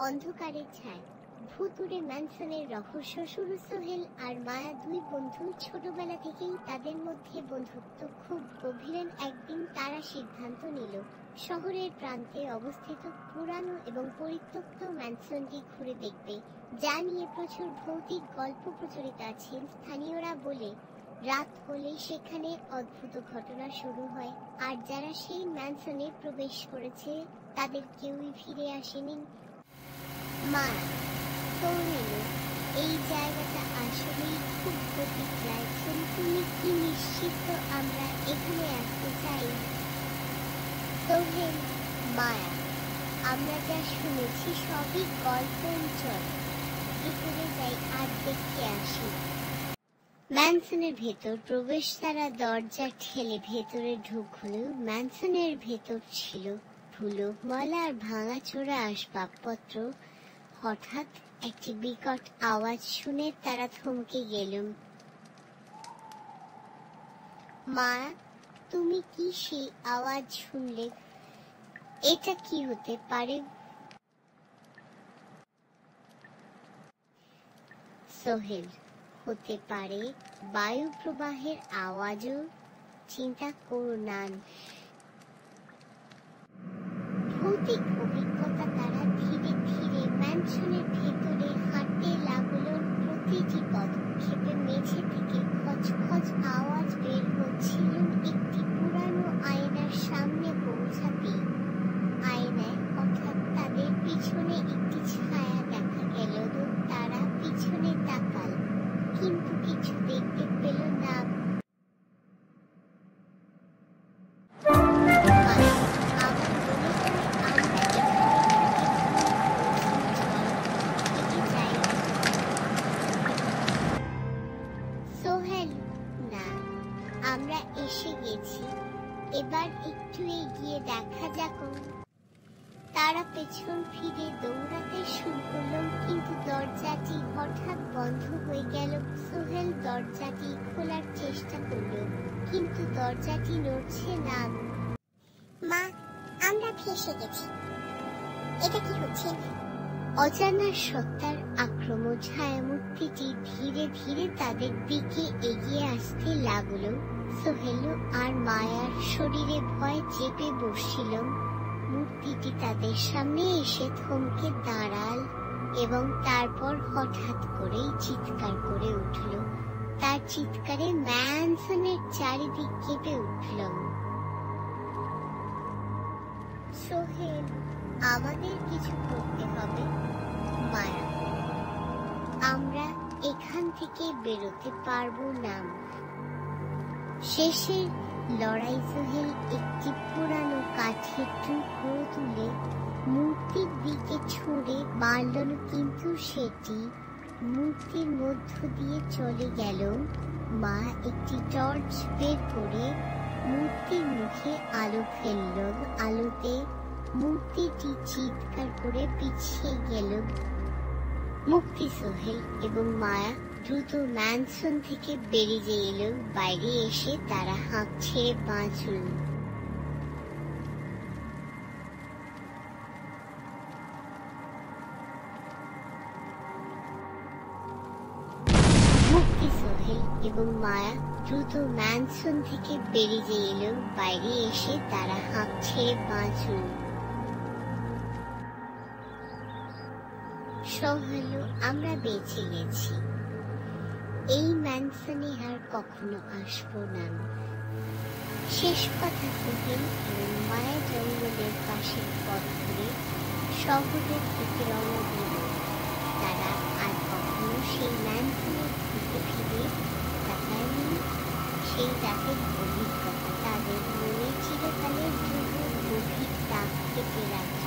অন্ধকারের ছায়া। ভুতুড়ে ম্যানসনের রহস্য শুরু। সোহেল আর মায়া দুই বন্ধু ছোটবেলা থেকেই তাদের মধ্যে বন্ধুত্ব খুব গভীর। একদিন তারা সিদ্ধান্ত নিল শহরের প্রান্তে অবস্থিত পুরানো এবং পরিত্যক্ত ম্যানসনটি ঘুরে দেখবে, যা নিয়ে প্রচুর ভৌতিক গল্প প্রচলিত আছে। স্থানীয়রা বলে রাত হলে সেখানে অদ্ভুত ঘটনা শুরু হয়, আর যারা সেই ম্যানসনে প্রবেশ করেছে তাদের কেউই ফিরে আসেনি। মায়া সোহেল, এই জায়গাটা আসলেই খুব প্রতিক্রিয়ায়। তুমি কি নিশ্চিত আমরা এখানে আসতে চাই? সোহেল, মায়া, আমরা যা শুনেছি সবই গল্প। চল ভিতরে যাই আর দেখে আসি। ম্যানসনের ভেতর প্রবেশ। তারা দরজা ঠেলে ভেতরে ঢুকলো। ম্যানসনের ভেতর ছিল ধুলো, ময়লা আর ভাঙাচোরা আসবাবপত্র। হঠাৎ একটি বিকট আওয়াজ শুনে তারা থমকে গেল। মায়া, তুমি কি সেই আওয়াজ শুনলে? এটা কি হতে পারে? সোহেল, হতে পারে বায়ু প্রবাহের আওয়াজও। চিন্তা করো না। ভৌতিক অভিজ্ঞতা। তারা ধীরে ধীরে ম্যানসনের ভেতরে হাঁটতে লাগলো। প্রতিটি পদক্ষেপে মেঝে থেকে খচখচ আওয়াজ বের হচ্ছিল। একটি পুরানো আয়নার সামনে পৌঁছাতে আয়নায় হঠাৎ তাদের পিছনে একটি ছায়া দেখা গেল। তারা পিছনে তাকাল, কিন্তু কিছু দেখতে পেল না। সোহেল, না, আমরা এসে গেছি, এবার একটু এগিয়ে দেখা যাক। তারা পেছন ফিরে দৌড়াতে শুরু করল, কিন্তু দরজাটি হঠাৎ বন্ধ হয়ে গেল। সোহেল দরজাটি খোলার চেষ্টা করল, কিন্তু দরজাটি নড়ছে না। মা, আমরা ফেঁসে গেছি। এটা কি হচ্ছে? অজানা সত্তার আক্রমণ। ছায়ামূর্তিটি ধীরে ধীরে তাদের দিকে এগিয়ে আসতে লাগলো। সোহেল আর মায়ার শরীরে ভয় চেপে বসছিল। মূর্তিটি তাদের সামনে এসে থমকে দাঁড়াল এবং তারপর হঠাৎ করেই চিৎকার করে উঠল। তার চিৎকারে ম্যানসনের চারিদিক কেঁপে উঠল। সোহেল, আমাদের কিছু করতে হবে। মায়া, আমরা এখান থেকে বেরোতে পারবো না। শেষের লড়াই। সোহেল একটি পুরানো কাঠের টুকরো তুলে মূর্তির দিকে ছুঁড়ে মারল, কিন্তু সেটি মূর্তির মধ্য দিয়ে চলে গেল। মা একটি টর্চ বের করে মূর্তির মুখে আলো ফেলল। আলোতে মূর্তিটি চিৎকার করে পিছিয়ে গেল। মুক্তি। সোহেল এবং মায়া দ্রুত ম্যানসন থেকে বেরিয়ে এলো। বাইরে এসে তারা হাঁপ ছেড়ে বাঁচল। মুক্তি। সোহেল এবং মায়া দ্রুত ম্যানসন থেকে বেরিয়ে এলো। বাইরে এসে তারা হাঁপ ছেড়ে বাঁচল। সোহেল, আমরা বেঁচে গেছি। এই ম্যানসনে আর কখনো আসবো না। শেষ কথা। সোহেল এবং মায়া জঙ্গলের পাশের পথ ধরে শহরের দিকে রওনা দিল। তারা আর কখনো সেই ম্যানসনের দিকে ফিরে তাকায়নি। সেই রাতের অভিজ্ঞতা তাদের মনে চিরকালের জন্য গভীর দাগ কেটে রাখে।